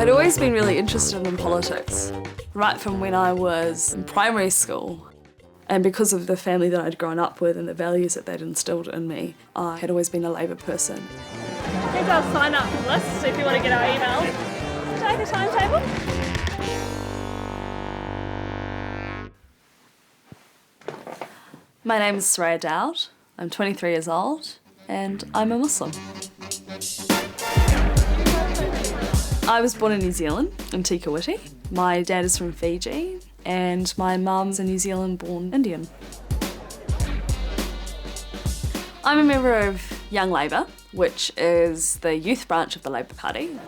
I'd always been really interested in politics, right from when I was in primary school. And because of the family that I'd grown up with and the values that they'd instilled in me, I had always been a Labour person. Here's our sign up list if you want to get our emails. Take a timetable. My name is Soraiya Daud. I'm 23 years old and I'm a Muslim. I was born in New Zealand, in Tikawiti. My dad is from Fiji and my mum's a New Zealand-born Indian. I'm a member of Young Labour, which is the youth branch of the Labour Party.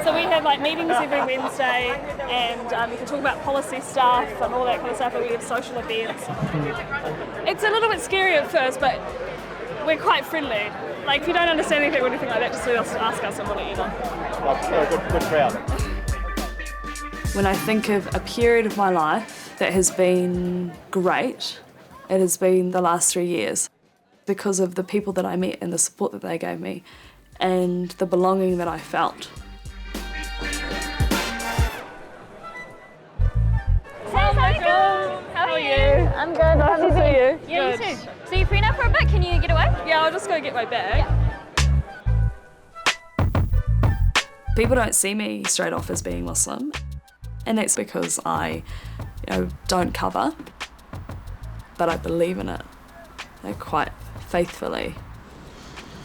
So we have like meetings every Wednesday and you can talk about policy stuff and all that kind of stuff, and we have social events. It's a little bit scary at first, but we're quite friendly. Like if you don't understand anything or anything like that, just ask us and we'll let you know. Good crowd. When I think of a period of my life that has been great, it has been the last 3 years because of the people that I met and the support that they gave me and the belonging that I felt. How are you? I'm good. Nice to see you. Yeah, Good. you too. So you're free now for a bit? Can you get away? Yeah, I'll just go get my bag. People don't see me straight off as being Muslim, and that's because I don't cover, but I believe in it quite faithfully.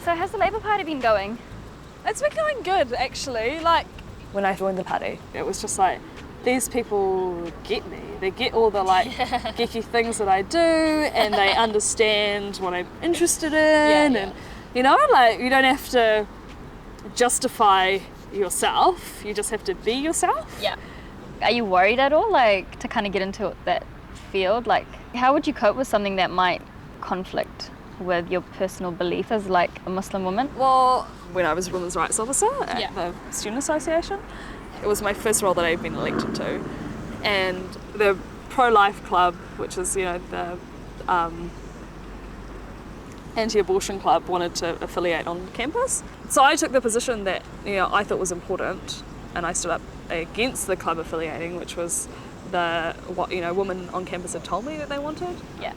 So how's the Labour Party been going? It's been going good, actually. Like, When I joined the party, it was just like, these people get me. They get all the geeky things that I do, and they understand what I'm interested in, and you don't have to justify yourself. You just have to be yourself. Yeah. Are you worried at all, like, to kind of get into that field? Like, how would you cope with something that might conflict with your personal belief as like a Muslim woman? Well, when I was a women's rights officer at the Student Association, it was my first role that I'd been elected to, and the pro-life club, which is the anti-abortion club, wanted to affiliate on campus. So I took the position that I thought was important, and I stood up against the club affiliating, which was what women on campus had told me that they wanted. Yeah.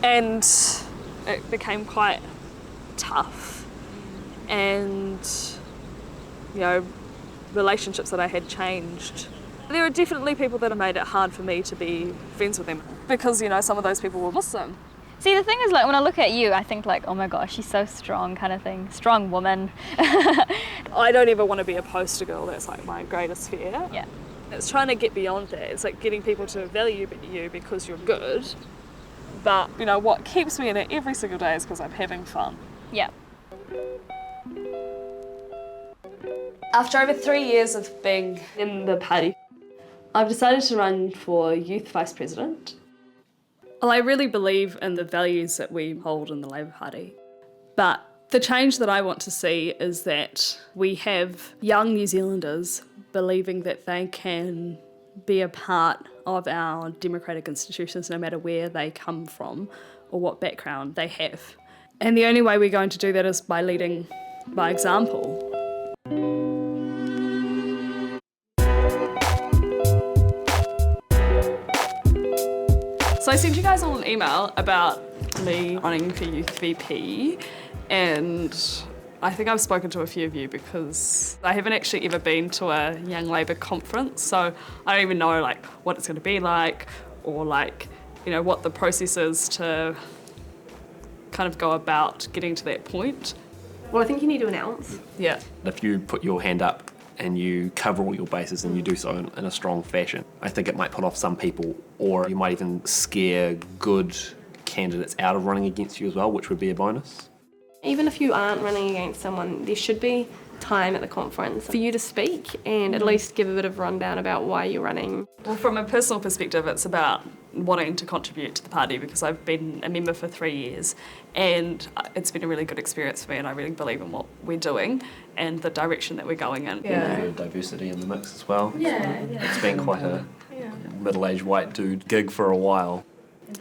And it became quite tough, and relationships that I had changed. There are definitely people that have made it hard for me to be friends with them because some of those people were Muslim. See, the thing is, like, when I look at you, I think like, oh my gosh, she's so strong, kind of thing. Strong woman. I don't ever want to be a poster girl. That's like my greatest fear. Yeah. It's trying to get beyond that. It's like getting people to value you because you're good. But what keeps me in it every single day is because I'm having fun. Yeah. after over 3 years of being in the party, I've decided to run for youth vice president. Well, I really believe in the values that we hold in the Labour Party. But the change that I want to see is that we have young New Zealanders believing that they can be a part of our democratic institutions no matter where they come from or what background they have. And the only way we're going to do that is by leading by example. So I sent you guys all an email about me running for Youth VP, and I think I've spoken to a few of you because I haven't actually ever been to a Young Labour conference, so I don't even know like what it's going to be like or like, you know, what the process is to kind of go about getting to that point. Well, I think you need to announce. Yeah. If you put your hand up and you cover all your bases and you do so in a strong fashion, I think it might put off some people, or you might even scare good candidates out of running against you as well, which would be a bonus. Even if you aren't running against someone, there should be time at the conference for you to speak and at least give a bit of rundown about why you're running. Well, from a personal perspective, it's about wanting to contribute to the party because I've been a member for 3 years and it's been a really good experience for me, and I really believe in what we're doing and the direction that we're going in. Yeah. Diversity in the mix as well. It's been quite a middle-aged white dude gig for a while.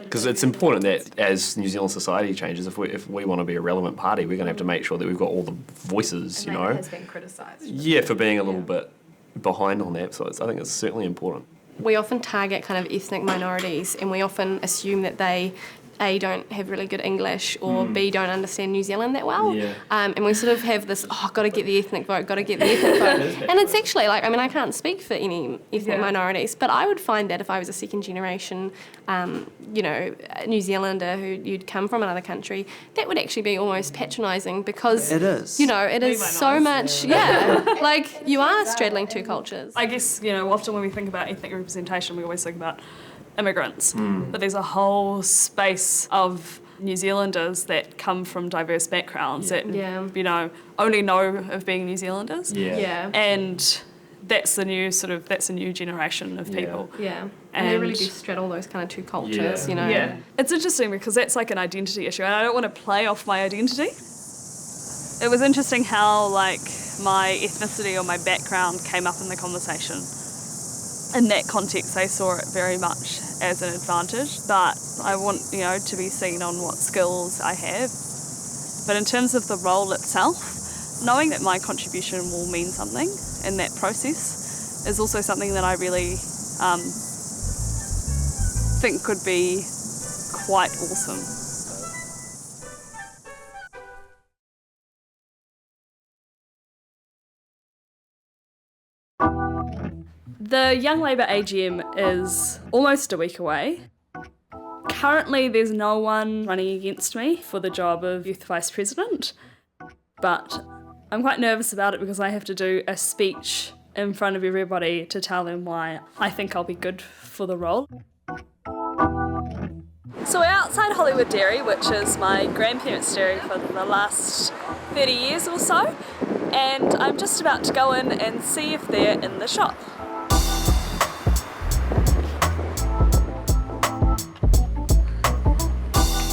Because it's important that as New Zealand society changes, if we want to be a relevant party, we're going to have to make sure that we've got all the voices, you know. Has been criticised. Yeah, for being a little bit behind on that, so I think it's certainly important. We often target kind of ethnic minorities, and we often assume that they A, don't have really good English, or B, don't understand New Zealand that well. Yeah. And we sort of have this, got to get the ethnic vote, got to get the ethnic vote. And it's actually like, I mean, I can't speak for any ethnic minorities, but I would find that if I was a second generation, New Zealander you'd come from another country, that would actually be almost patronising because, It is. it is so much, like you are straddling two cultures. I guess, often when we think about ethnic representation, we always think about immigrants, but there's a whole space of New Zealanders that come from diverse backgrounds that, only know of being New Zealanders. Yeah. And that's a new generation of people. Yeah. And they really do straddle those kind of two cultures, Yeah. It's interesting because that's like an identity issue, and I don't want to play off my identity. It was interesting how, like, my ethnicity or my background came up in the conversation. In that context, they saw it very much as an advantage, but I want, to be seen on what skills I have. But in terms of the role itself, knowing that my contribution will mean something in that process is also something that I really think could be quite awesome. The Young Labour AGM is almost a week away. Currently there's no one running against me for the job of Youth Vice President, but I'm quite nervous about it because I have to do a speech in front of everybody to tell them why I think I'll be good for the role. So we're outside Hollywood Dairy, which is my grandparents' dairy for the last 30 years or so, and I'm just about to go in and see if they're in the shop.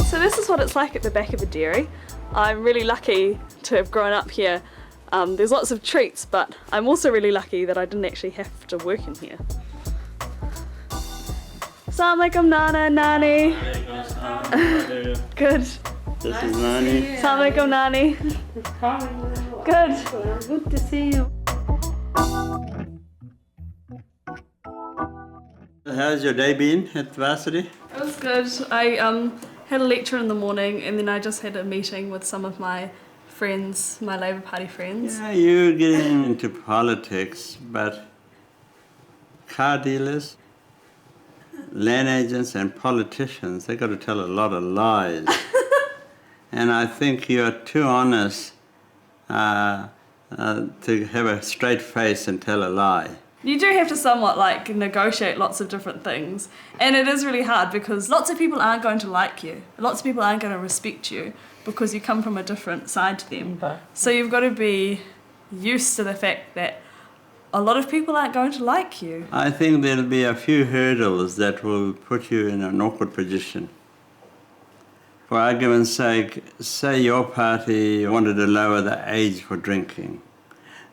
So this is what it's like at the back of a dairy. I'm really lucky to have grown up here. There's lots of treats, but I'm also really lucky that I didn't actually have to work in here. Assalamualaikum Nana, Nani. Good. This is Nani. Assalamualaikum Nani. Good. Good to see you. How's your day been at varsity? It was good. I had a lecture in the morning, and then I just had a meeting with some of my friends, my Labour Party friends. Yeah, you're getting into politics, but car dealers, land agents and politicians, they got to tell a lot of lies. And I think you're too honest to have a straight face and tell a lie. You do have to somewhat negotiate lots of different things, and it is really hard because lots of people aren't going to like you. Lots of people aren't going to respect you because you come from a different side to them. Okay. So you've got to be used to the fact that a lot of people aren't going to like you. I think there'll be a few hurdles that will put you in an awkward position. For argument's sake, say your party wanted to lower the age for drinking.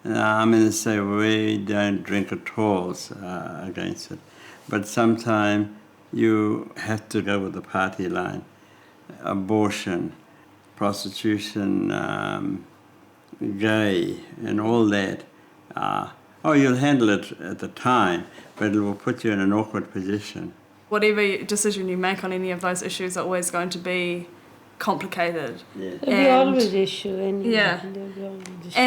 I'm going to say we don't drink at all against it. But sometimes you have to go with the party line. Abortion, prostitution, gay, and all that. You'll handle it at the time, but it will put you in an awkward position. Whatever decision you make on any of those issues are always going to be complicated. Yeah. There'll be always issue. Anyway. Yeah. There'll be always issue.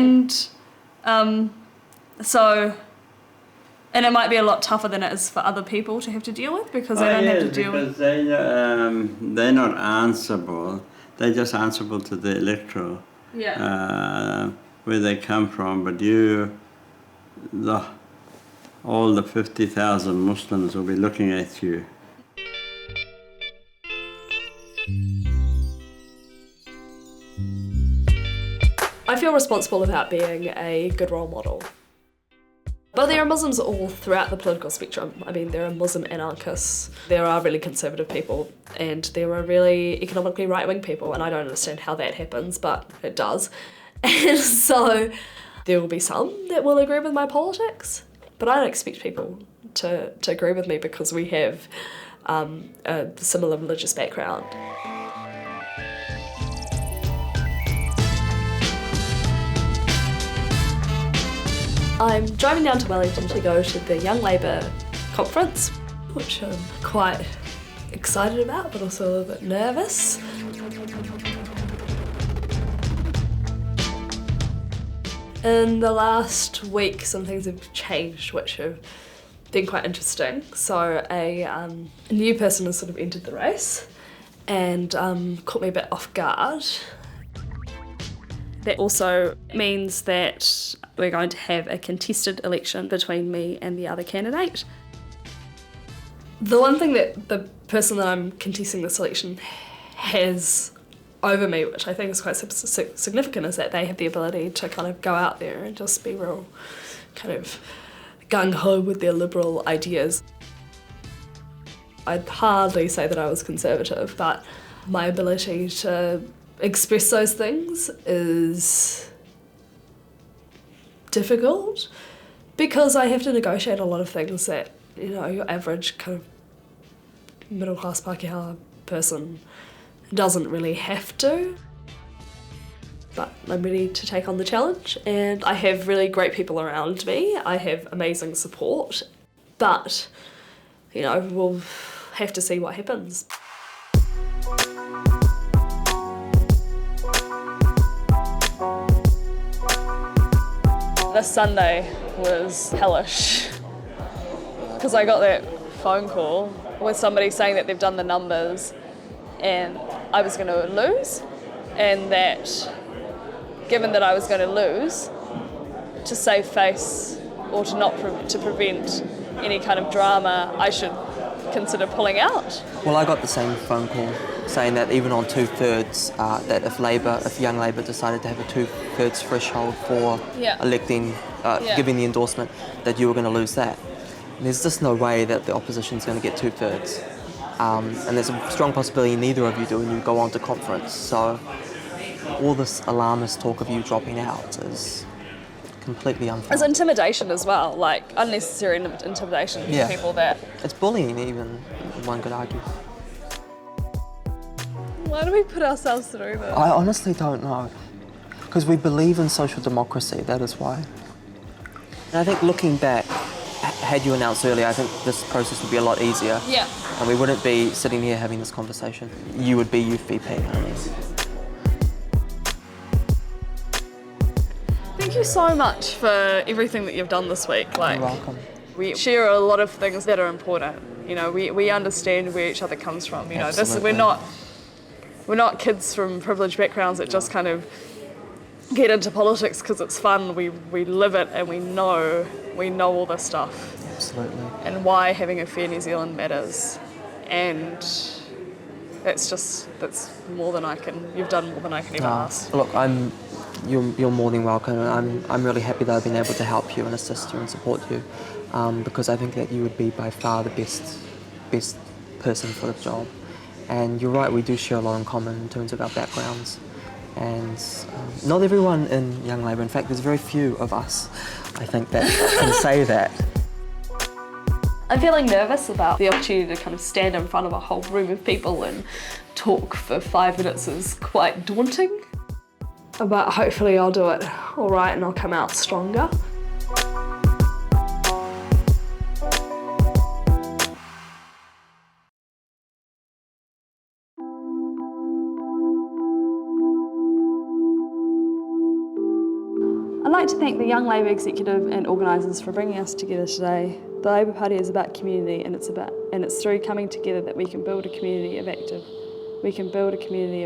And it might be a lot tougher than it is for other people to have to deal with because they don't have to deal with... because they're not answerable. They're just answerable to the electoral, where they come from. But all the 50,000 Muslims will be looking at you. I feel responsible about being a good role model. But there are Muslims all throughout the political spectrum. I mean, there are Muslim anarchists, there are really conservative people, and there are really economically right-wing people, and I don't understand how that happens, but it does. And so there will be some that will agree with my politics, but I don't expect people to agree with me because we have a similar religious background. I'm driving down to Wellington to go to the Young Labour conference, which I'm quite excited about, but also a little bit nervous. In the last week, some things have changed, which have been quite interesting. So a new person has sort of entered the race and caught me a bit off guard. That also means that we're going to have a contested election between me and the other candidate. The one thing that the person that I'm contesting this election has over me, which I think is quite significant, is that they have the ability to kind of go out there and just be real kind of gung-ho with their liberal ideas. I'd hardly say that I was conservative, but my ability to express those things is difficult because I have to negotiate a lot of things that, you know, your average kind of middle-class Pākehā person doesn't really have to. But I'm ready to take on the challenge, and I have really great people around me. I have amazing support, but, you know, we'll have to see what happens. This Sunday was hellish because I got that phone call with somebody saying that they've done the numbers and I was going to lose, and that given that I was going to lose, to save face or to not to prevent any kind of drama, I should consider pulling out. Well, I got the same phone call saying that even on 2/3, that if Young Labour decided to have a 2/3 threshold for electing, giving the endorsement, that you were going to lose that. And there's just no way that the opposition's going to get 2/3. And there's a strong possibility neither of you do when you go on to conference. So all this alarmist talk of you dropping out is completely unfair. There's intimidation as well, like unnecessary intimidation for people that... It's bullying even, one could argue. Why do we put ourselves through this? I honestly don't know. Because we believe in social democracy, that is why. And I think looking back, had you announced earlier, I think this process would be a lot easier. Yeah. And we wouldn't be sitting here having this conversation. You would be Youth VP. Thank you so much for everything that you've done this week. You're welcome. We share a lot of things that are important. You know, we understand where each other comes from. You know, we're not kids from privileged backgrounds that just kind of get into politics because it's fun. We live it and we know all this stuff. Absolutely. And why having a fair New Zealand matters. And that's more than you've done more than I can ever ask. Look, you're more than welcome, and I'm really happy that I've been able to help you and assist you and support you, because I think that you would be by far the best person for the job. And you're right, we do share a lot in common in terms of our backgrounds. And not everyone in Young Labour, in fact, there's very few of us, I think, that can say that. I'm feeling nervous about the opportunity to kind of stand in front of a whole room of people and talk for 5 minutes is quite daunting. But hopefully I'll do it all right and I'll come out stronger. I'd like to thank the Young Labour Executive and organisers for bringing us together today. The Labour Party is about community, and it's through coming together that we can build a community of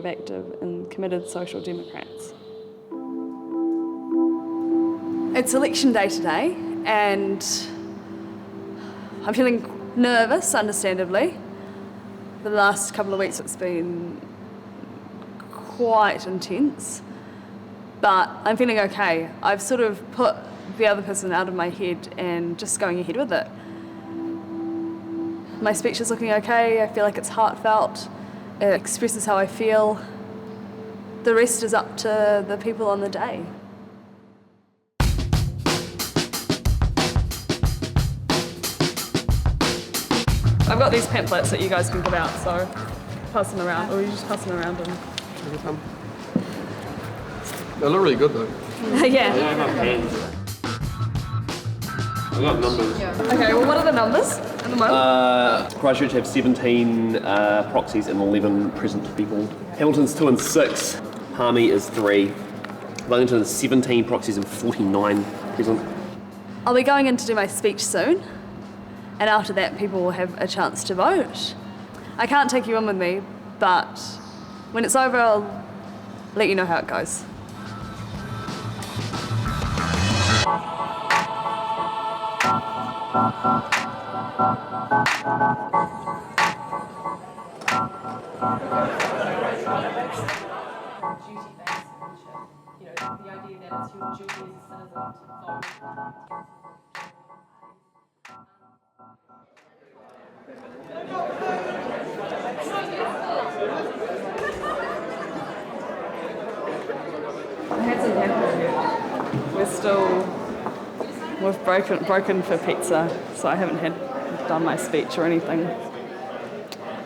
active and committed social democrats. It's election day today, and I'm feeling nervous, understandably. The last couple of weeks it's been quite intense. But I'm feeling okay. I've sort of put the other person out of my head and just going ahead with it. My speech is looking okay. I feel like it's heartfelt. It expresses how I feel. The rest is up to the people on the day. I've got these pamphlets that you guys can give out, so pass them around, or you just pass them around and... They look really good though. Yeah. I've got numbers. Okay, well, what are the numbers at the moment? Christchurch have 17 proxies and 11 present people. Hamilton's 2 and 6. Palmy is 3. Wellington has 17 proxies and 49 present. I'll be going in to do my speech soon, and after that people will have a chance to vote. I can't take you in with me, but when it's over I'll let you know how it goes. It hasn't happened yet. We've broken for pizza, so I haven't done my speech or anything.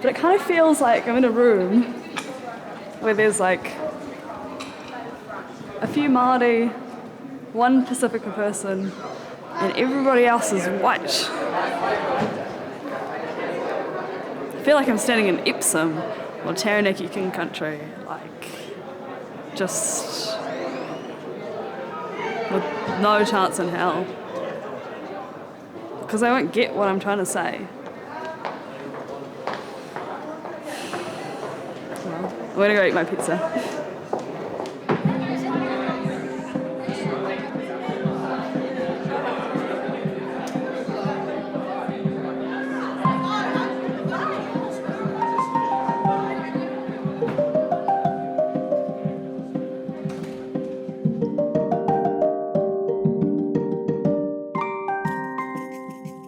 But it kind of feels like I'm in a room where there's like a few Māori, one Pacifica person, and everybody else is white. I feel like I'm standing in Epsom or Taranaki King Country, like just with no chance in hell. Because I won't get what I'm trying to say. Well, I'm gonna go eat my pizza.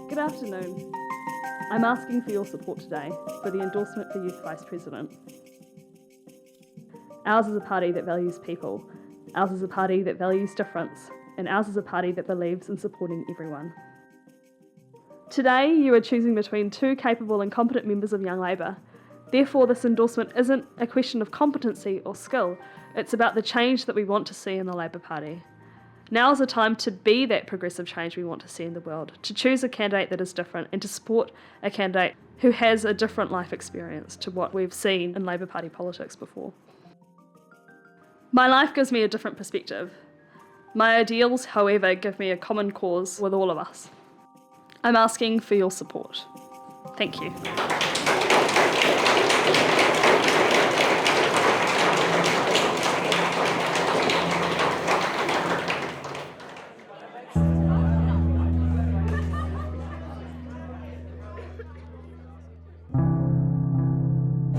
Good afternoon. I'm asking for your support today for the endorsement for Youth Vice President. Ours is a party that values people. Ours is a party that values difference. And ours is a party that believes in supporting everyone. Today, you are choosing between two capable and competent members of Young Labour. Therefore, this endorsement isn't a question of competency or skill. It's about the change that we want to see in the Labour Party. Now is the time to be that progressive change we want to see in the world, to choose a candidate that is different and to support a candidate who has a different life experience to what we've seen in Labour Party politics before. My life gives me a different perspective. My ideals, however, give me a common cause with all of us. I'm asking for your support. Thank you.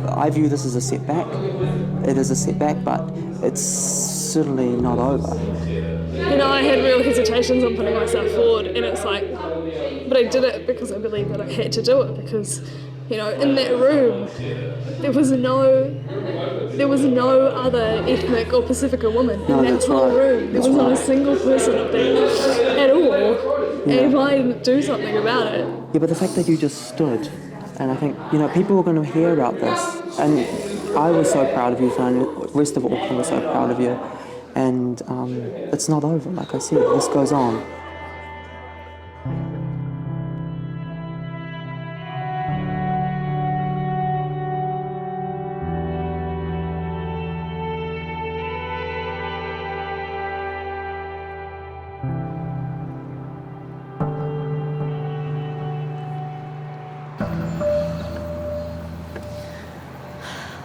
I view this as a setback. It is a setback, but it's certainly not over. You know, I had real hesitations on putting myself forward, and it's like, but I did it because I believed that I had to do it, because, you know, in that room, there was no other ethnic or Pacifica woman in that whole room. There was not a single person of that at all. And if I didn't do something about it. Yeah, but the fact that you just stood, and I think, you know, people were going to hear about this, and I was so proud of you, and the rest of Auckland was so proud of you, and it's not over, like I said, this goes on.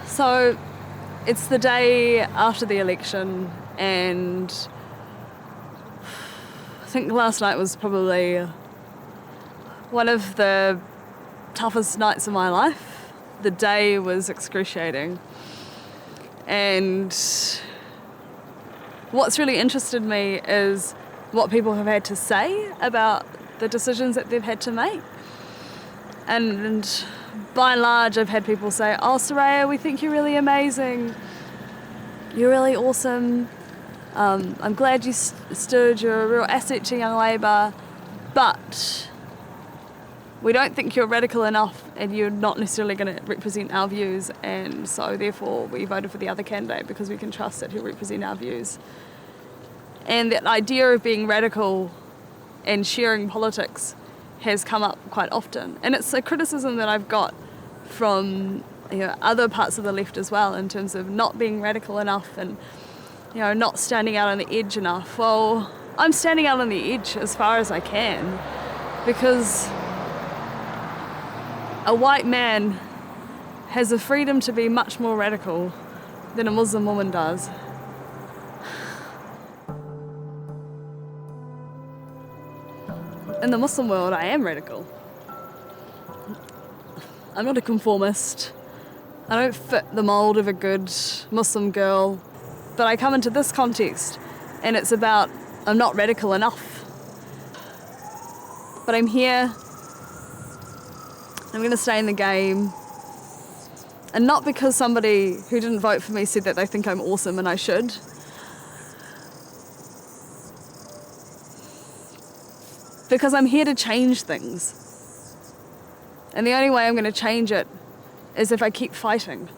So it's the day after the election, and I think last night was probably one of the toughest nights of my life. The day was excruciating, and what's really interested me is what people have had to say about the decisions that they've had to make. And by and large, I've had people say, "Oh, Soraiya, we think you're really amazing. You're really awesome. I'm glad you stood. You're a real asset to Young Labour, but we don't think you're radical enough and you're not necessarily going to represent our views, and so therefore we voted for the other candidate because we can trust that he'll represent our views." And that idea of being radical and sharing politics has come up quite often. And it's a criticism that I've got from other parts of the left as well, in terms of not being radical enough and not standing out on the edge enough. Well, I'm standing out on the edge as far as I can, because a white man has the freedom to be much more radical than a Muslim woman does. In the Muslim world, I am radical. I'm not a conformist. I don't fit the mould of a good Muslim girl. But I come into this context and it's about I'm not radical enough. But I'm here. I'm going to stay in the game. And not because somebody who didn't vote for me said that they think I'm awesome and I should. Because I'm here to change things. And the only way I'm going to change it is if I keep fighting.